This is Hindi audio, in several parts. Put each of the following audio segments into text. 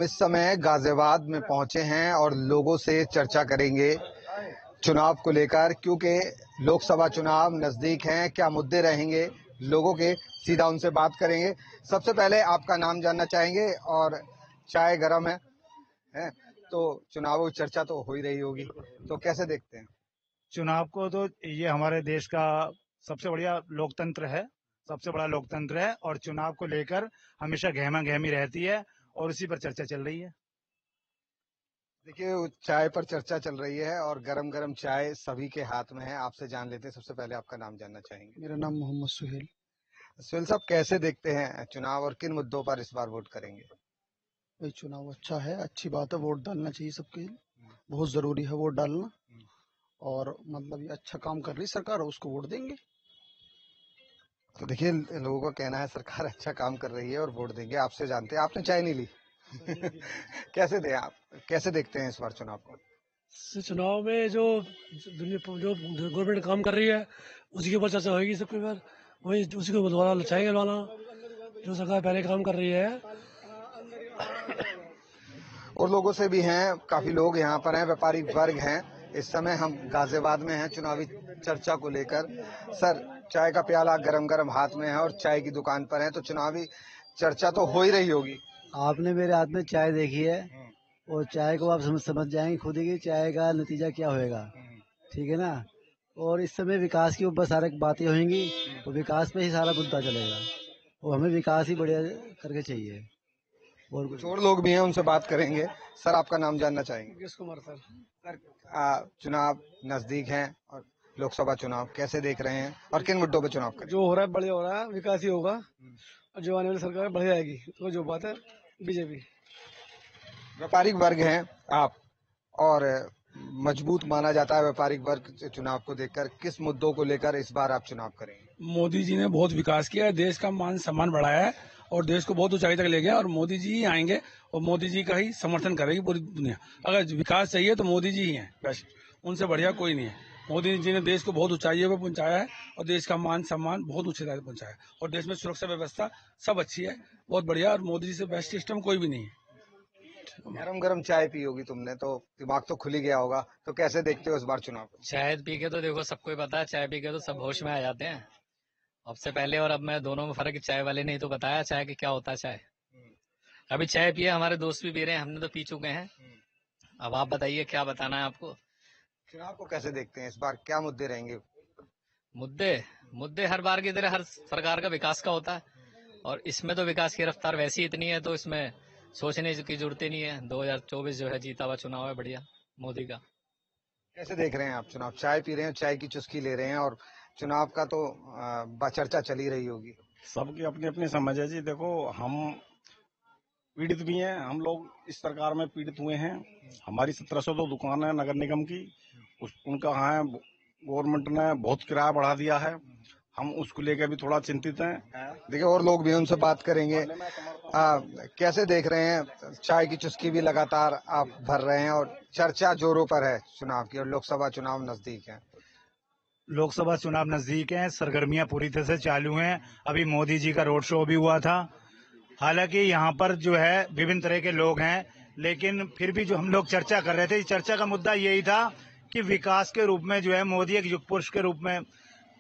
इस समय गाजियाबाद में पहुंचे हैं और लोगों से चर्चा करेंगे चुनाव को लेकर, क्योंकि लोकसभा चुनाव नजदीक हैं। क्या मुद्दे रहेंगे लोगों के, सीधा उनसे बात करेंगे। सबसे पहले आपका नाम जानना चाहेंगे और चाय गरम है तो चुनावों की चर्चा तो हो ही रही होगी, तो कैसे देखते हैं चुनाव को? तो ये हमारे देश का सबसे बढ़िया लोकतंत्र है, सबसे बड़ा लोकतंत्र है और चुनाव को लेकर हमेशा गहमा गहमी रहती है और उसी पर चर्चा चल रही है। देखिए, चाय पर चर्चा चल रही है और गरम गरम चाय सभी के हाथ में है। आपसे जान लेते हैं, सबसे पहले आपका नाम जानना चाहेंगे। मेरा नाम मोहम्मद सुहेल। सुहेल साहब, कैसे देखते हैं चुनाव और किन मुद्दों पर इस बार वोट करेंगे? भाई चुनाव अच्छा है, अच्छी बात है, वोट डालना चाहिए सबके लिए, बहुत जरूरी है वोट डालना। और मतलब ये अच्छा काम कर रही सरकार, उसको वोट देंगे। तो देखिए, लोगों का कहना है सरकार अच्छा काम कर रही है और वोट देंगे। आपसे जानते हैं, आपने चाय नहीं ली। कैसे देखते हैं इस बार चुनाव को? चुनाव में जो गवर्नमेंट काम कर रही है उसी के ऊपर चर्चा होगी सबके ऊपर, वही उसी को दोबारा चाहेंगे लाना, जो सरकार पहले काम कर रही है। और लोगों से भी हैं, काफी लोग यहाँ पर हैं, व्यापारी वर्ग हैं। इस समय हम गाजियाबाद में हैं चुनावी चर्चा को लेकर। सर, चाय का प्याला गरम गरम हाथ में है और चाय की दुकान पर है, तो चुनावी चर्चा तो हो ही रही होगी। आपने मेरे हाथ में चाय देखी है और चाय को आप समझ जाएंगे खुद ही कि चाय का नतीजा क्या होएगा। ठीक है ना? और इस समय विकास के ऊपर सारी बातें होंगी और विकास पे ही सारा मुद्दा चलेगा और हमें विकास ही बढ़िया करके चाहिए। और कुछ और लोग भी हैं, उनसे बात करेंगे। सर, आपका नाम जानना चाहेंगे? किस कुमार सर। सर, चुनाव नजदीक हैं और लोकसभा चुनाव कैसे देख रहे हैं और किन मुद्दों पर चुनाव करें? जो हो रहा है बढ़िया हो रहा है, विकास ही होगा और जो आने वाली सरकार बढ़िया आएगी, तो जो बात है बीजेपी। व्यापारिक वर्ग हैं आप, और मजबूत माना जाता है व्यापारिक वर्ग चुनाव को देखकर। किस मुद्दों को लेकर इस बार आप चुनाव करेंगे? मोदी जी ने बहुत विकास किया है, देश का मान सम्मान बढ़ाया है और देश को बहुत ऊंचाई तक ले गया और मोदी जी ही आएंगे और मोदी जी का ही समर्थन करेगी पूरी दुनिया। अगर विकास चाहिए तो मोदी जी ही हैं बस, उनसे बढ़िया कोई नहीं है। मोदी जी ने देश को बहुत ऊंचाइयों पर पहुंचाया है और देश का मान सम्मान बहुत ऊंचे तक पहुंचाया है और देश में सुरक्षा व्यवस्था सब अच्छी है, बहुत बढ़िया। और मोदी जी से बेस्ट सिस्टम कोई भी नहीं है। गरम गरम चाय पी होगी तुमने, तो दिमाग तो खुल ही गया होगा। तो कैसे देखते हो इस बार चुनाव को? चाय पी के तो देखो सबको ही पता है, चाय पी के तो सब होश में आ जाते हैं। अब से पहले और अब में दोनों में फर्क, चाय वाले ने ही तो बताया चाय कि क्या होता है चाय। अभी चाय पिए, हमारे दोस्त भी पी रहे हैं, हमने तो पी चुके हैं। अब आप बताइए क्या बताना है आपको। चुनाव को कैसे देखते हैं इस बार, क्या मुद्दे रहेंगे? मुद्दे मुद्दे हर बार की तरह हर सरकार का विकास का होता है और इसमें तो विकास की रफ्तार वैसी इतनी है तो इसमें सोचने की जरूरत ही नहीं है। 2024 जो है जीता हुआ चुनाव है बढ़िया मोदी का। कैसे देख रहे हैं आप चुनाव? चाय पी रहे हैं, चाय की चुस्की ले रहे हैं और चुनाव का तो चर्चा चल ही रही होगी। सबकी अपनी अपनी समझ है जी। देखो, हम पीड़ित भी हैं, हम लोग इस सरकार में पीड़ित हुए हैं। हमारी 1702 दुकान है नगर निगम की, उनका है गवर्नमेंट ने बहुत किराया बढ़ा दिया है। हम उसको लेकर भी थोड़ा चिंतित हैं। देखिए, और लोग भी हैं, उनसे बात करेंगे। कैसे देख रहे हैं? चाय की चुस्की भी लगातार आप भर रहे हैं और चर्चा जोरों पर है चुनाव की और लोकसभा चुनाव नजदीक है। लोकसभा चुनाव नजदीक हैं, सरगर्मियां पूरी तरह से चालू हैं। अभी मोदी जी का रोड शो भी हुआ था। हालांकि यहाँ पर जो है विभिन्न तरह के लोग हैं, लेकिन फिर भी जो हम लोग चर्चा कर रहे थे, चर्चा का मुद्दा यही था कि विकास के रूप में जो है मोदी एक युग पुरुष के रूप में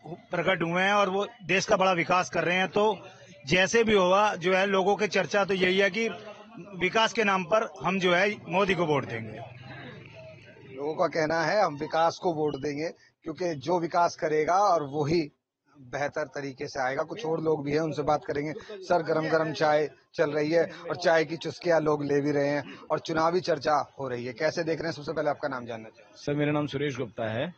प्रकट हुए हैं और वो देश का बड़ा विकास कर रहे हैं। तो जैसे भी हुआ जो है, लोगों की चर्चा तो यही है कि विकास के नाम पर हम जो है मोदी को वोट देंगे। लोगों का कहना है हम विकास को वोट देंगे, क्योंकि जो विकास करेगा और वही बेहतर तरीके से आएगा। कुछ और लोग भी हैं, उनसे बात करेंगे। सर, गरम गरम चाय चल रही है और चाय की चुस्कियां लोग ले भी रहे हैं और चुनावी चर्चा हो रही है। कैसे देख रहे हैं? सबसे पहले आपका नाम जानना चाहिए। सर, मेरा नाम सुरेश गुप्ता है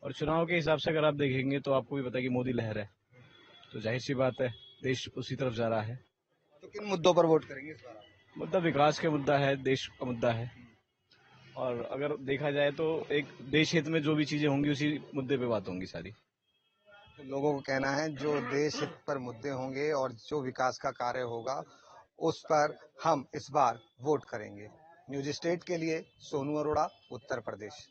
और चुनाव के हिसाब से अगर आप देखेंगे तो आपको भी पता है कि मोदी लहर है, तो जाहिर सी बात है देश उसी तरफ जा रहा है। तो किन मुद्दों पर वोट करेंगे इस बार? मुद्दा विकास का मुद्दा है, देश का मुद्दा है और अगर देखा जाए तो एक देश हित में जो भी चीजें होंगी उसी मुद्दे पे बात होंगी सारी। तो लोगों को कहना है जो देश हित पर मुद्दे होंगे और जो विकास का कार्य होगा उस पर हम इस बार वोट करेंगे। न्यूज स्टेट के लिए सोनू अरोड़ा, उत्तर प्रदेश।